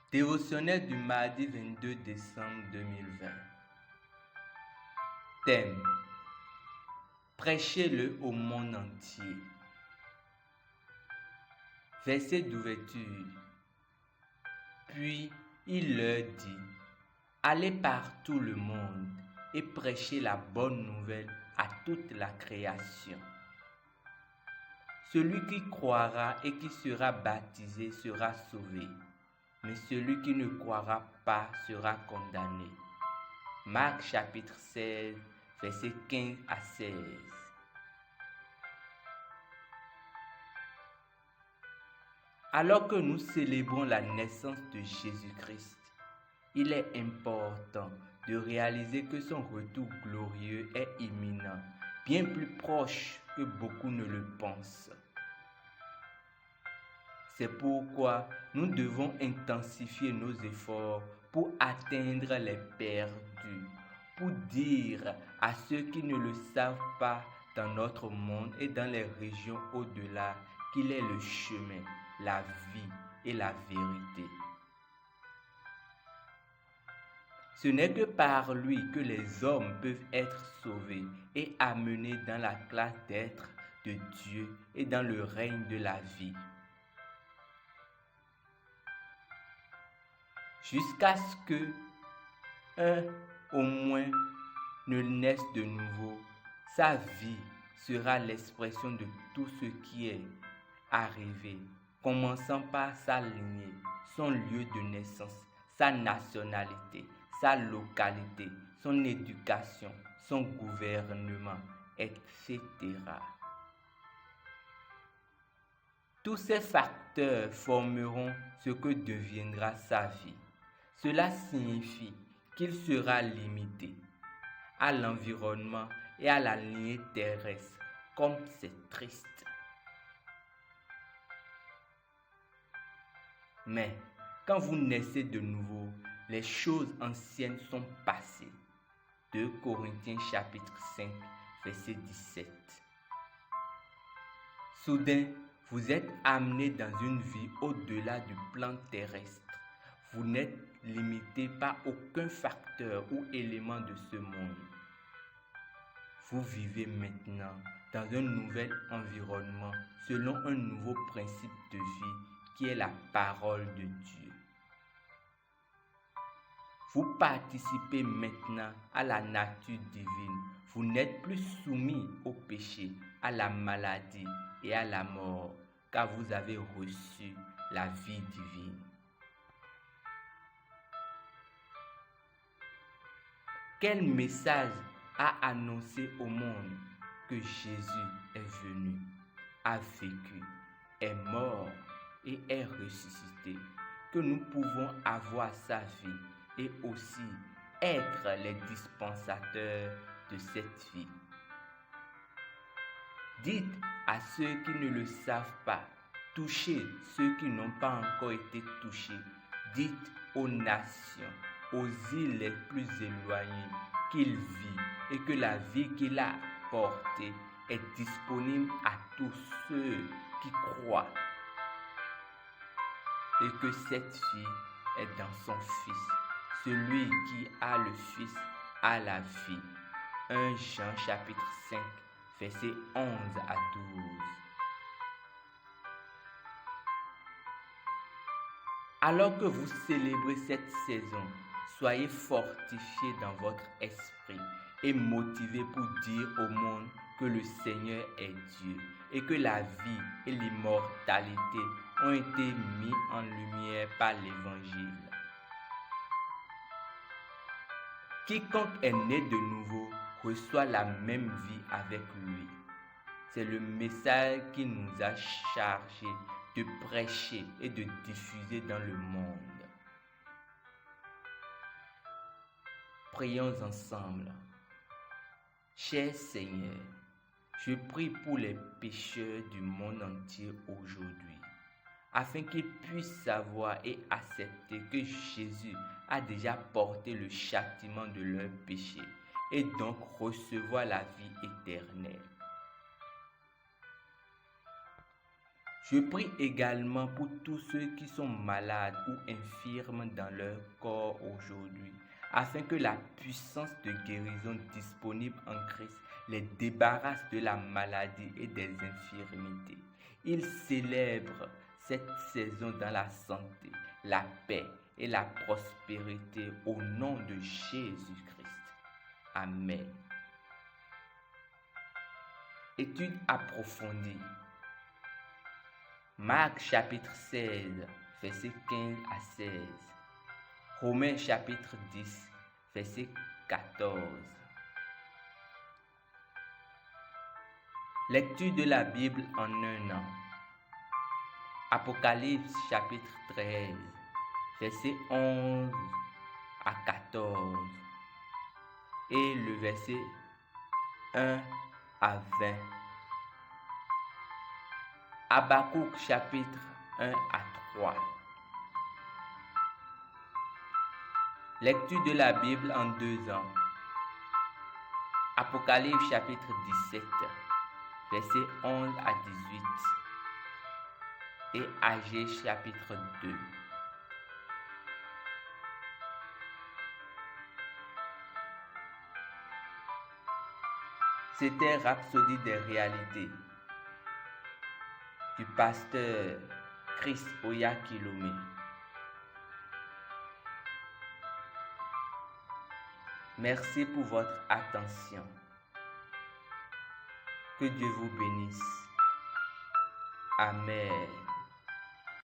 Dévotionnel du mardi 22 décembre 2020. Thème: Prêchez-le au monde entier. Verset d'ouverture. Puis il leur dit: Allez par tout le monde et prêchez la bonne nouvelle à toute la création. Celui qui croira et qui sera baptisé sera sauvé, mais celui qui ne croira pas sera condamné. Marc chapitre 16, versets 15 à 16. Alors que nous célébrons la naissance de Jésus-Christ, il est important de réaliser que son retour glorieux est imminent, bien plus proche que beaucoup ne le pensent. C'est pourquoi nous devons intensifier nos efforts pour atteindre les perdus, pour dire à ceux qui ne le savent pas dans notre monde et dans les régions au-delà qu'il est le chemin, la vie et la vérité. Ce n'est que par lui que les hommes peuvent être sauvés et amenés dans la classe d'être de Dieu et dans le règne de la vie. Jusqu'à ce que un au moins ne naisse de nouveau, sa vie sera l'expression de tout ce qui est arrivé, commençant par sa lignée, son lieu de naissance, sa nationalité, sa localité, son éducation, son gouvernement, etc. Tous ces facteurs formeront ce que deviendra sa vie. Cela signifie qu'il sera limité à l'environnement et à la lignée terrestre, comme c'est triste. Mais quand vous naissez de nouveau, les choses anciennes sont passées. 2 Corinthiens chapitre 5, verset 17. Soudain, vous êtes amené dans une vie au-delà du plan terrestre. Vous n'êtes limité par aucun facteur ou élément de ce monde. Vous vivez maintenant dans un nouvel environnement selon un nouveau principe de vie qui est la parole de Dieu. Vous participez maintenant à la nature divine. Vous n'êtes plus soumis au péché, à la maladie et à la mort, car vous avez reçu la vie divine. Quel message a annoncé au monde que Jésus est venu, a vécu, est mort et est ressuscité, que nous pouvons avoir sa vie et aussi être les dispensateurs de cette vie. Dites à ceux qui ne le savent pas, touchez ceux qui n'ont pas encore été touchés. Dites aux nations, aux îles les plus éloignées, qu'il vit et que la vie qu'il a portée est disponible à tous ceux qui croient. Et que cette vie est dans son Fils. Celui qui a le Fils a la vie. 1 Jean chapitre 5, versets 11 à 12. Alors que vous célébrez cette saison, soyez fortifiés dans votre esprit et motivés pour dire au monde que le Seigneur est Dieu et que la vie et l'immortalité ont été mis en lumière par l'Évangile. Quiconque est né de nouveau reçoit la même vie avec lui. C'est le message qui nous a chargés de prêcher et de diffuser dans le monde. Prions ensemble. Cher Seigneur, je prie pour les pécheurs du monde entier aujourd'hui, afin qu'ils puissent savoir et accepter que Jésus a déjà porté le châtiment de leurs péchés et donc recevoir la vie éternelle. Je prie également pour tous ceux qui sont malades ou infirmes dans leur corps aujourd'hui, afin que la puissance de guérison disponible en Christ les débarrasse de la maladie et des infirmités. Ils célèbrent cette saison dans la santé, la paix et la prospérité au nom de Jésus-Christ. Amen. Étude approfondie. Marc chapitre 16, versets 15 à 16. Romains chapitre 10, verset 14. Lecture de la Bible en un an. Apocalypse chapitre 13, verset 11 à 14. Et le verset 1 à 20. Habakkuk chapitre 1 à 3. Lecture de la Bible en 2 ans. Apocalypse chapitre 17, versets 11 à 18. Et Agée chapitre 2. C'était Rhapsodie des réalités du pasteur Chris Oyakilome. Merci pour votre attention. Que Dieu vous bénisse. Amen.